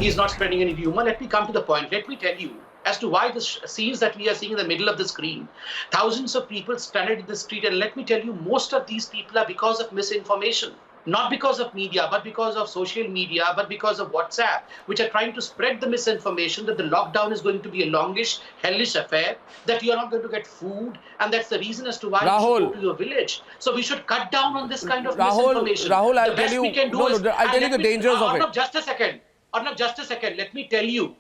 he is not spreading any humor. Let me come to the point. Let me tell you as to why the scenes that we are seeing in the middle of the screen. Thousands of people stranded in the street, and let me tell you, most of these people are because of misinformation. Not because of media, but because of social media, but because of WhatsApp, which are trying to spread the misinformation that the lockdown is going to be a longish, hellish affair, that you're not going to get food, and that's the reason as to why you should go to your village. So we should cut down on this kind of misinformation. Rahul, I'll tell you, I'll tell you the dangers of it. Arnab, just a second. Arnab, just a second. Let me tell you,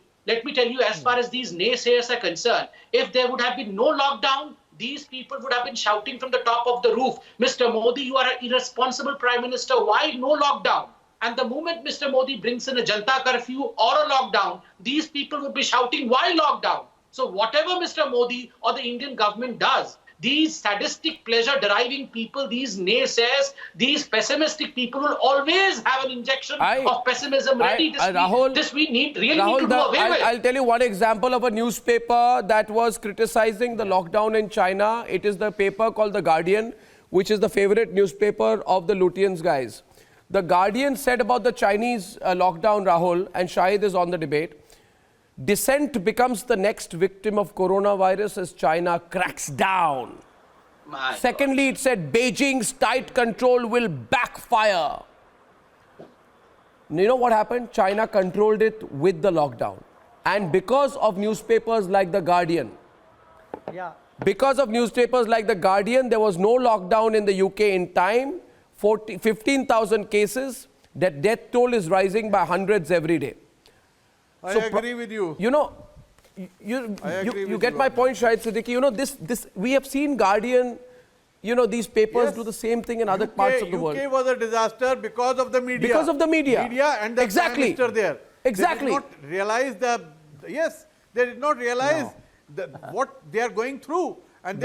as far as these naysayers are concerned, if there would have been no lockdown, these people would have been shouting from the top of the roof, Mr. Modi, you are an irresponsible Prime Minister. Why no lockdown? And the moment Mr. Modi brings in a Janta curfew or a lockdown, these people would be shouting, why lockdown? So whatever Mr. Modi or the Indian government does, these sadistic pleasure-deriving people, these naysayers, these pessimistic people will always have an injection of pessimism ready. This we need to do away with. I'll tell you one example of a newspaper that was criticizing the lockdown in China. It is the paper called The Guardian, which is the favorite newspaper of the Lutyens guys. The Guardian said about the Chinese lockdown, Rahul, and Shahid is on the debate, dissent becomes the next victim of coronavirus as China cracks down. Secondly, it said Beijing's tight control will backfire. You know what happened? China controlled it with the lockdown. And because of newspapers like The Guardian, because of newspapers like The Guardian, there was no lockdown in the UK in time. 15,000 cases. That death toll is rising by hundreds every day. I agree with you. You know, you get my point, Shahid Siddiqui. You know, we have seen Guardian, you know, these papers do the same thing in other parts of the world. UK was a disaster because of the media. Because of the media. Media and the Prime Minister there. Exactly. They did not realize they did not realize what they are going through. And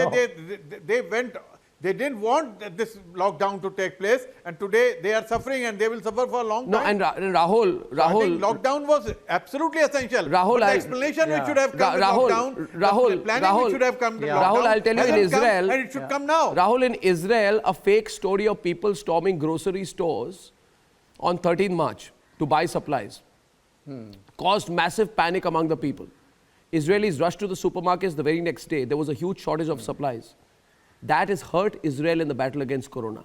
they didn't want this lockdown to take place, and today they are suffering, and they will suffer for a long time. No, and Rahul, I think lockdown was absolutely essential. Rahul, the explanation which should have come with lockdown, the planning which should have come with lockdown, Rahul, I'll tell you, in Israel, and it should come now. Rahul, in Israel, a fake story of people storming grocery stores on 13 March to buy supplies caused massive panic among the people. Israelis rushed to the supermarkets the very next day. There was a huge shortage of supplies. That has hurt Israel in the battle against corona.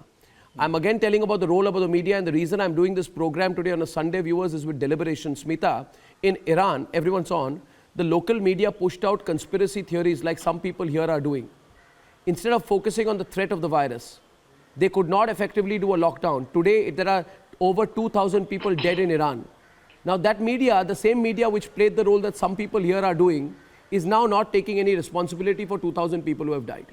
I'm again telling about the role of the media, and the reason I'm doing this program today on a Sunday, viewers, is with deliberation. Smita, in Iran, everyone's on, the local media pushed out conspiracy theories like some people here are doing. Instead of focusing on the threat of the virus, they could not effectively do a lockdown. Today, there are over 2,000 people dead in Iran. Now that media, the same media which played the role that some people here are doing, is now not taking any responsibility for 2,000 people who have died.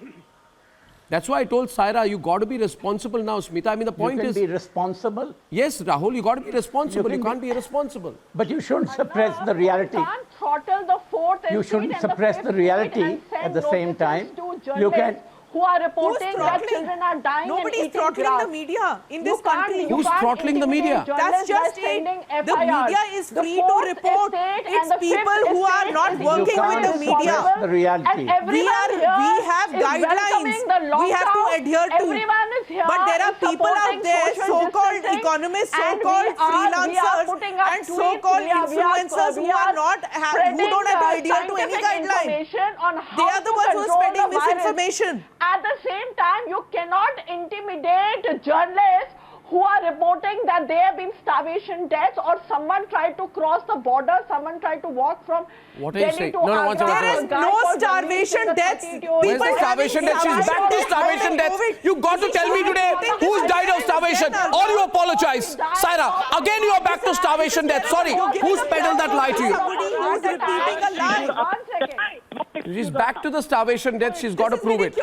That's why I told Saira, you got to be responsible now, Smita. I mean, the point is... You can be responsible. Yes, Rahul, you got to be responsible. You can't be irresponsible. But you shouldn't suppress the reality. You can't throttle the fourth and you shouldn't suppress the reality at the same time. You can... Who are reporting that children are dying. Nobody is throttling the media in this country. Who's throttling the media? That's just it. The media is free to report. It's people who are not working with the media. The reality. We have guidelines. We have to adhere to. But there are people out there, so-called economists, so-called freelancers, and so-called influencers who are not, who don't have to adhere to any guideline. They are the ones who are spreading misinformation. At the same time, you cannot intimidate journalists who are reporting that there have been starvation deaths, or someone tried to cross the border, someone tried to walk from Delhi to Agra. There is no starvation deaths. Where's the starvation deaths? She's back to starvation deaths. You got to tell me today who's died of starvation, or you apologize. Saira, again you are back to starvation deaths. Sorry, who's peddled that lie to you? Who's repeating a lie? 1 second. She's back to the starvation deaths. She's got to prove it.